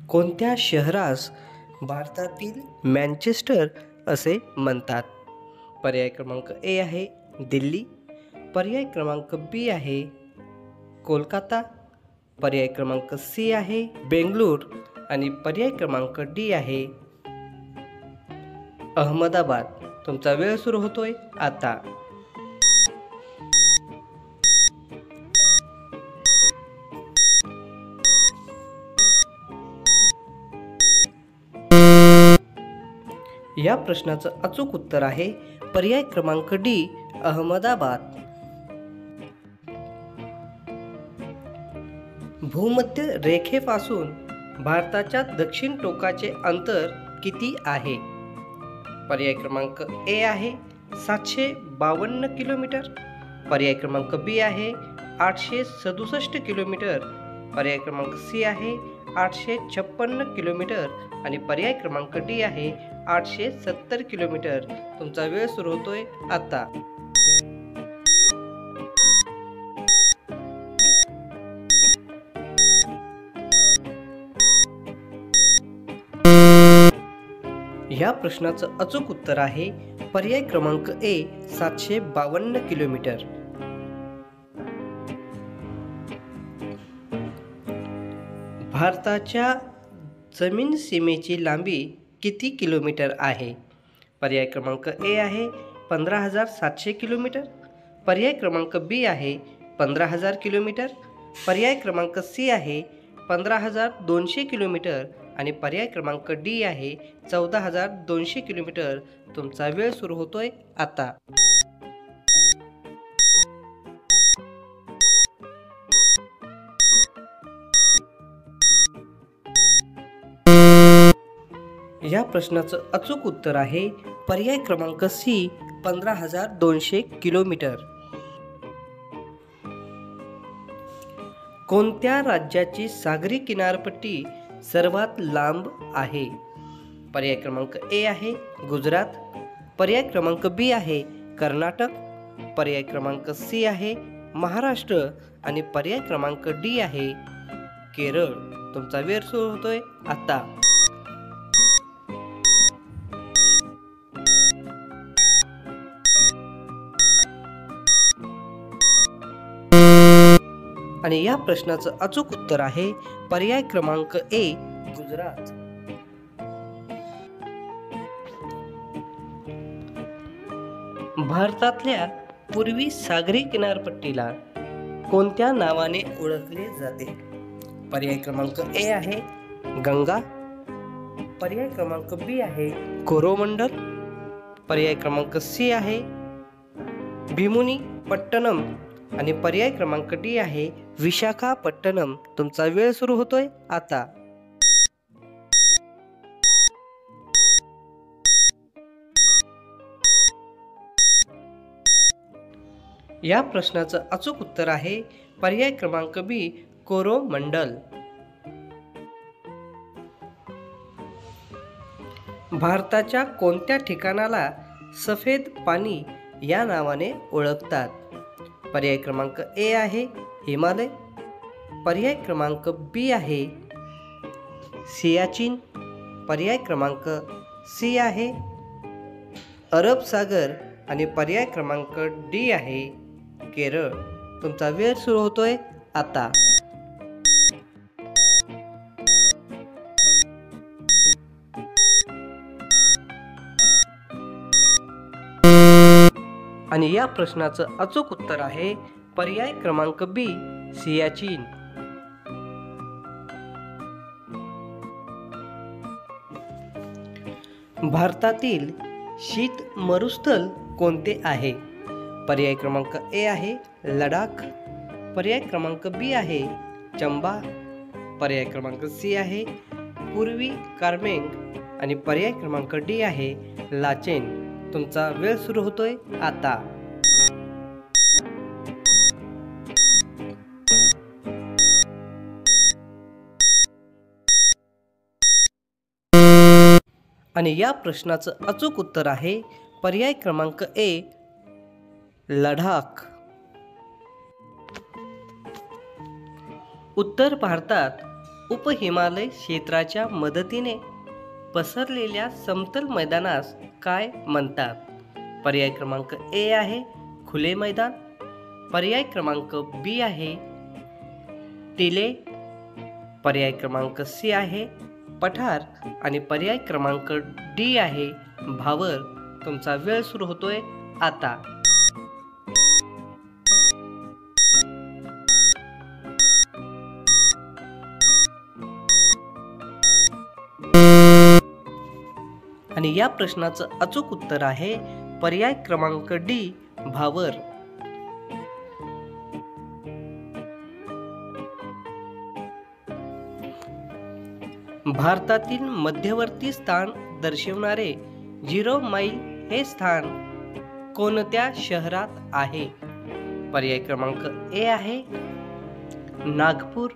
कोणत्या शहरास भारतातील मँचेस्टर असे म्हणतात? पर्याय क्रमांक ए आहे दिल्ली, पर्याय क्रमांक बी आहे कोलकाता, पर्याय क्रमांक सी आहे बेंगळूर आणि पर्याय क्रमांक डी आहे अहमदाबाद. तुमचा वेळ सुरू होतोय आता. या प्रश्नाचं अचूक उत्तर आहे पर्याय क्रमांक डी अहमदाबाद. भूमध्य रेखेपासून भारताच्या दक्षिण टोकाचे अंतर किती आहे? पर्याय क्रमांक ए आहे 752 किलोमीटर, पर्याय क्रमांक बी आहे 867 किलोमीटर, पर्याय क्रमांक सी आहे 856 किलोमीटर आणि पर्याय क्रमांक डी आहे 870 किलोमीटर. तुमचा वेळ सुरू होतोय आता. या प्रश्नाचं अचूक उत्तर आहे पर्याय क्रमांक ए 752 किलोमीटर. भारताच्या जमीन सीमेची लांबी किती किलोमीटर आहे? पर्याय क्रमांक ए आहे 15,700 किलोमीटर, पर्याय क्रमांक बी आहे 15,000 किलोमीटर, पर्याय क्रमांक सी आहे 15,200 किलोमीटर आणि पर्याय क्रमांक डी आहे 14,200 किलोमीटर. तुमचा वेळ सुरू होतोय आता. या प्रश्नाचं अचूक उत्तर आहे पर्याय क्रमांक सी 15,200 किलोमीटर. कोणत्या राज्याची सागरी किनारपट्टी सर्वात लांब आहे? पर्याय क्रमांक ए आहे गुजरात, पर्याय क्रमांक बी आहे कर्नाटक, पर्याय क्रमांक सी आहे महाराष्ट्र आणि पर्याय क्रमांक डी आहे केरळ. तुमचा वेळ सुरू होतोय आता. आणि या प्रश्नाचं अचूक उत्तर आहे पर्याय क्रमांक ए गुजरात. भारतातल्या पूर्वी सागरी किनारपट्टीला कोणत्या नावाने ओळखले जाते? पर्याय क्रमांक ए आहे गंगा, पर्याय क्रमांक बी आहे कोरोमंडल, पर्याय क्रमांक सी आहे भीमुनी पट्टणम आणि पर्याय क्रमांक डी आहे विशाखापट्टणम. तुमचा वेळ सुरू होतोय आता. या प्रश्नाचं अचूक उत्तर आहे पर्याय क्रमांक बी कोरोमंडल. भारताच्या कोणत्या ठिकाणाला सफेद पाणी या नावाने ओळखतात? पर्याय क्रमांक ए आहे हिमालय, पर्याय क्रमांक बी आहे सियाचीन, पर्याय क्रमांक सी आहे अरब सागर आणि पर्याय क्रमांक डी आहे केरळ. तुमचा वेळ सुरू होतोय आता. आणि या प्रश्नाचं अचूक उत्तर आहे पर्याय क्रमांक बी सियाचीन. भारतातील शीत मरुस्थल कोणते आहे? पर्याय क्रमांक ए आहे लडाख, पर्याय क्रमांक बी आहे चंबा, पर्याय क्रमांक सी आहे पूर्वी कार्मेंग आणि पर्याय क्रमांक डी आहे लाचेन. तुमचा वेळ सुरू होतोय आता. आणि या प्रश्नाचं अचूक उत्तर आहे पर्याय क्रमांक ए लडाख. उत्तर भारतात उपहिमालय क्षेत्राच्या मदतीने पसरलेल्या समतल मैदानास काय म्हणतात? पर्याय क्रमांक ए आहे खुले मैदान, पर्याय क्रमांक बी आहे टिले, पर्याय क्रमांक सी आहे पठार आणि पर्याय क्रमांक डी आहे भावर. तुमचा वेळ सुरू होतोय आता. आणि या प्रश्नाचं अचूक उत्तर आहे पर्याय क्रमांक डी भावर. भारतातील मध्यवर्ती स्थान दर्शवणारे 0 मैल हे स्थान कोणत्या शहरात आहे? पर्याय क्रमांक ए आहे नागपूर,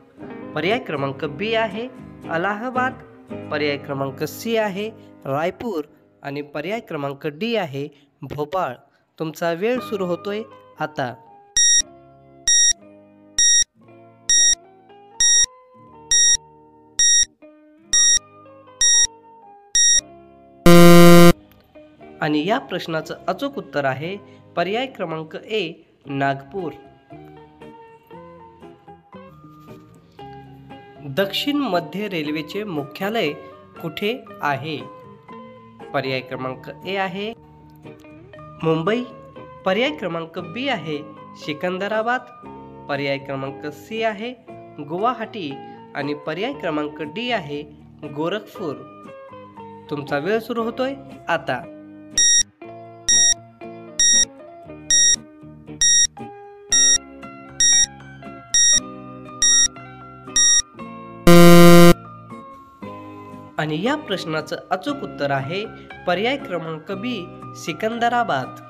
पर्याय क्रमांक बी आहे अलाहाबाद, पर्याय क्रमांक सी आहे रायपूर आणि पर्याय क्रमांक डी आहे भोपाळ. तुमचा वेळ सुरू होतोय आता. आणि या प्रश्नाचं अचूक उत्तर आहे पर्याय क्रमांक ए नागपूर. दक्षिण मध्य रेल्वेचे मुख्यालय कुठे आहे? पर्याय क्रमांक ए आहे मुंबई, पर्याय क्रमांक बी आहे सिकंदराबाद, पर्याय क्रमांक सी आहे गुवाहाटी आणि पर्याय क्रमांक डी आहे गोरखपूर. तुमचा वेळ सुरू होतोय आता. आणि या प्रश्नाचं अचूक उत्तर आहे पर्याय क्रमांक बी सिकंदराबाद.